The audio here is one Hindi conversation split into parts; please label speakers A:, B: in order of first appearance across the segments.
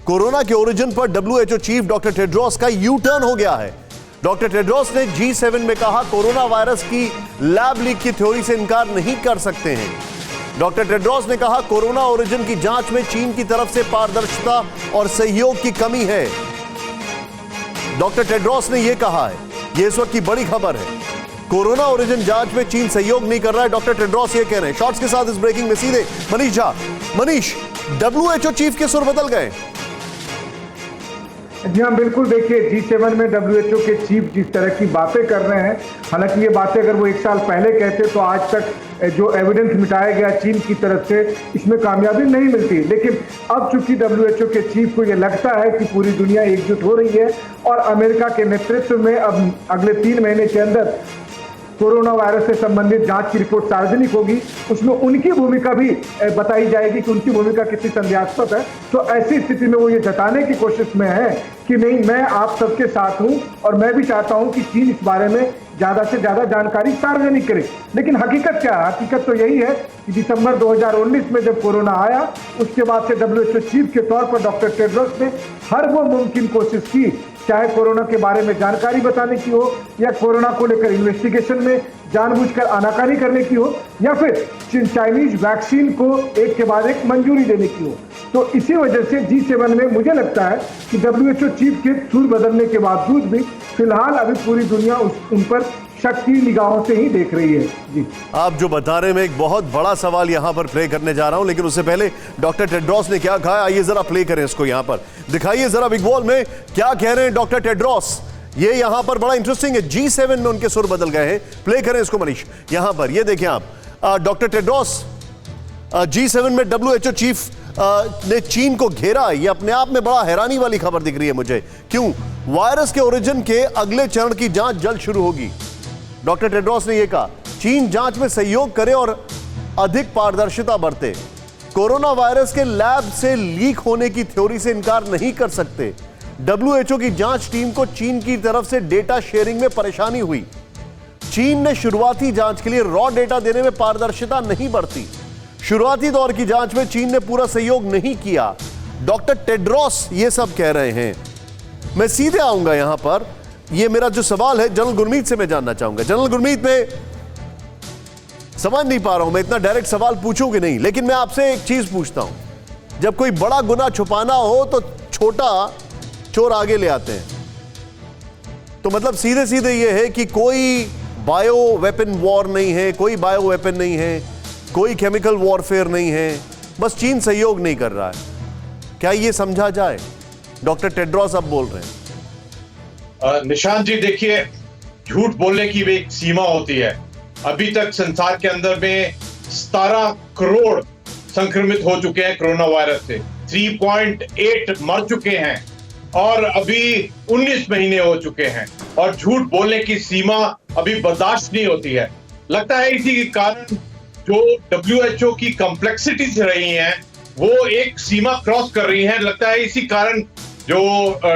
A: कोरोना के ओरिजिन पर डब्ल्यूएचओ चीफ डॉक्टर टेड्रोस का यू टर्न हो गया है। डॉक्टर टेड्रोस ने G7 में कहा कोरोना वायरस की लैब लीक की थ्योरी से इनकार नहीं कर सकते हैं। डॉक्टर टेड्रोस ने कहा कोरोना ओरिजिन की जांच में चीन की तरफ से पारदर्शिता और सहयोग की कमी है। डॉक्टर टेड्रोस ने यह कहा है, यह इस वक्त की बड़ी खबर है, कोरोना ओरिजिन जांच में चीन सहयोग नहीं कर रहा है। डॉक्टर टेड्रोस ये कह रहे हैं। शॉर्ट्स के साथ इस ब्रेकिंग में सीधे मनीष झा। मनीष, डब्ल्यूएचओ चीफ के सुर बदल गए।
B: जी हाँ, बिल्कुल। देखिए, G7 में डब्ल्यूएचओ के चीफ जिस तरह की बातें कर रहे हैं, हालांकि ये बातें अगर वो 1 साल पहले कहते तो आज तक जो एविडेंस मिटाया गया चीन की तरफ से, इसमें कामयाबी नहीं मिलती। लेकिन अब चूंकि डब्ल्यूएचओ के चीफ को ये लगता है कि पूरी दुनिया एकजुट हो रही है और अमेरिका के नेतृत्व में अब अगले 3 महीने के अंदर कोरोना वायरस से संबंधित जांच की रिपोर्ट सार्वजनिक होगी, उसमें उनकी भूमिका भी बताई जाएगी कि उनकी भूमिका कितनी संदेहास्पद है। तो ऐसी स्थिति में वो ये जताने की कोशिश में है कि नहीं, मैं आप सबके साथ हूं और मैं भी चाहता हूं कि चीन इस बारे में ज्यादा से ज्यादा जानकारी सार्वजनिक करे। लेकिन हकीकत क्या है? हकीकत तो यही है कि दिसंबर 2019 में जब कोरोना आया, उसके बाद से डब्ल्यूएचओ चीफ के तौर पर डॉक्टर टेड्रोस ने हर वो मुमकिन कोशिश की, चाहे कोरोना के बारे में जानकारी बताने की हो या कोरोना को लेकर इन्वेस्टिगेशन में जानबूझकर आनाकानी करने की हो या फिर चाइनीज वैक्सीन को एक के बाद एक मंजूरी देने की हो। तो इसी वजह से G7 में मुझे लगता है कि डब्ल्यूएचओ चीफ के सुर बदलने के बावजूद भी फिलहाल अभी पूरी दुनिया उन पर शक की निगाहों से ही देख रही है। जी,
A: आप जो बता रहे हैं, मैं एक बहुत बड़ा सवाल यहां पर प्ले करने जा रहा हूं, लेकिन उससे पहले डॉक्टर टेड्रोस ने क्या कहा, आइए जरा प्ले करें इसको। यहां पर दिखाइए जरा बिग वॉल में क्या कह रहे हैं डॉक्टर टेड्रोस। ये यहां पर बड़ा इंटरेस्टिंग है, G7 में उनके सुर बदल गए हैं। प्ले करें इसको मनीष। यहां पर ये देखें आप, डॉक्टर टेड्रोस G7 में डब्ल्यूएचओ चीफ ने चीन को घेरा। ये अपने आप में बड़ा हैरानी वाली खबर दिख रही है मुझे। क्यों? वायरस के ओरिजिन के अगले चरण की जांच जल्द शुरू होगी। डॉक्टर टेड्रोस ने यह कहा चीन जांच में सहयोग करे और अधिक पारदर्शिता बरते। कोरोना वायरस के लैब से लीक होने की थ्योरी से इनकार नहीं कर सकते। डब्ल्यूएचओ की जांच टीम को चीन की तरफ से डेटा शेयरिंग में परेशानी हुई। चीन ने शुरुआती जांच के लिए रॉ डेटा देने में पारदर्शिता नहीं बरती। शुरुआती दौर की जांच में चीन ने पूरा सहयोग नहीं किया। डॉक्टर टेड्रोस ये सब कह रहे हैं। मैं सीधे आऊंगा यहां पर। ये मेरा जो सवाल है जनरल गुरमीत से मैं जानना चाहूंगा। जनरल गुरमीत, मैं समझ नहीं पा रहा हूं मैं इतना डायरेक्ट सवाल पूछूं कि नहीं, लेकिन मैं आपसे एक चीज पूछता हूं। जब कोई बड़ा गुनाह छुपाना हो तो छोटा चोर आगे ले आते हैं। तो मतलब सीधे सीधे ये है कि कोई बायो वेपन वॉर नहीं है, कोई बायो वेपन नहीं है, कोई केमिकल वॉरफेयर नहीं है, बस चीन सहयोग नहीं कर रहा है। क्या ये समझा जाए? डॉक्टर टेड्रोस अब बोल रहे हैं।
C: निशांत जी, देखिए, झूठ बोलने की भी एक सीमा होती है। अभी तक संसार के अंदर में 17 करोड़ संक्रमित हो चुके हैं कोरोना वायरस से, 3.8 मर चुके हैं और अभी 19 महीने हो चुके हैं और झूठ बोलने की सीमा अभी बर्दाश्त नहीं होती है। लगता है इसी के कारण जो डब्ल्यूएचओ की कॉम्प्लेक्सिटीज रही हैं वो एक सीमा क्रॉस कर रही हैं। लगता है इसी कारण जो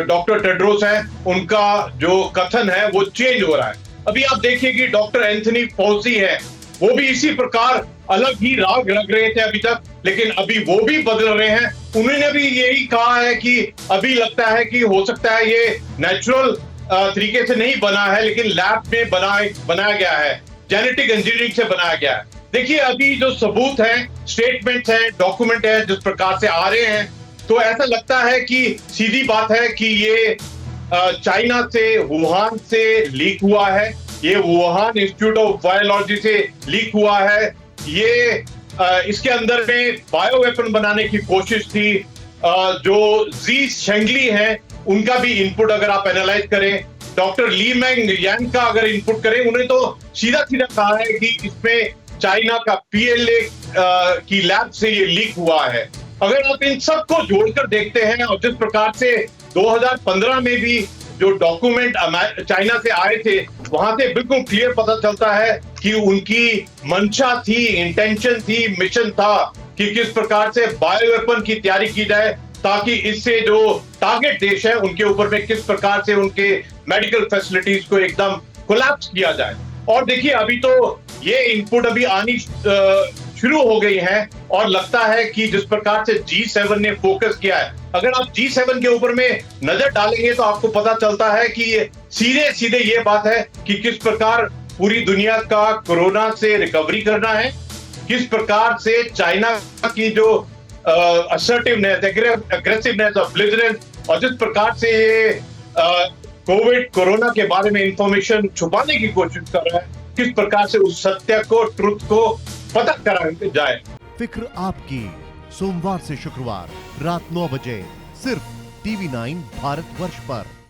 C: डॉक्टर टेड्रोस है उनका जो कथन है वो चेंज हो रहा है। अभी आप देखिए कि डॉक्टर एंथनी फॉसी है, वो भी इसी प्रकार अलग ही राग लग रहे थे अभी तक, लेकिन अभी वो भी बदल रहे हैं। उन्होंने भी यही कहा है कि अभी लगता है कि हो सकता है ये नेचुरल तरीके से नहीं बना है, लेकिन लैब में बनाया गया है, जेनेटिक इंजीनियरिंग से बनाया गया है। देखिए, अभी जो सबूत है, स्टेटमेंट है, डॉक्यूमेंट है, जिस प्रकार से आ रहे हैं, तो ऐसा लगता है कि सीधी बात है कि ये चाइना से, वुहान से लीक हुआ है। ये वुहान इंस्टीट्यूट ऑफ वायरोलॉजी से लीक हुआ है। ये इसके अंदर में बायो वेपन बनाने की कोशिश थी। जो जी शेंगली है उनका भी इनपुट अगर आप एनालाइज करें, डॉक्टर ली मैंग यांग का अगर इनपुट करें, उन्हें तो सीधा सीधा कहा है कि इसमें चाइना का PLA की लैब से ये लीक हुआ है। अगर आप इन सब को जोड़कर देखते हैं और जिस प्रकार से 2015 में भी जो डॉक्यूमेंट चाइना से आए थे, वहां से बिल्कुल क्लियर पता चलता है कि उनकी मंशा थी, इंटेंशन थी, मिशन था कि किस प्रकार से बायो वेपन की तैयारी की जाए ताकि इससे जो टारगेट देश है उनके ऊपर में किस प्रकार से उनके मेडिकल फैसिलिटीज को एकदम कोलैप्स किया जाए। और देखिए, अभी तो ये इनपुट अभी आनी शुरू हो गई है और लगता है कि जिस प्रकार से G7 ने फोकस किया है, अगर आप G7 के ऊपर में नजर डालेंगे तो आपको पता चलता है कि सीधे सीधे ये बात है कि किस प्रकार पूरी दुनिया का कोरोना से रिकवरी करना है, किस प्रकार से चाइना की जो असर्टिवनेस, एग्रेसिवनेस और ब्लिजनेस और जिस प्रकार से ये कोविड कोरोना के बारे में इंफॉर्मेशन छुपाने की कोशिश कर रहा है, किस प्रकार से उस सत्य को, ट्रुथ को पता करा जाए।
D: फिक्र आपकी, सोमवार से शुक्रवार रात 9 बजे सिर्फ TV9 भारतवर्ष पर।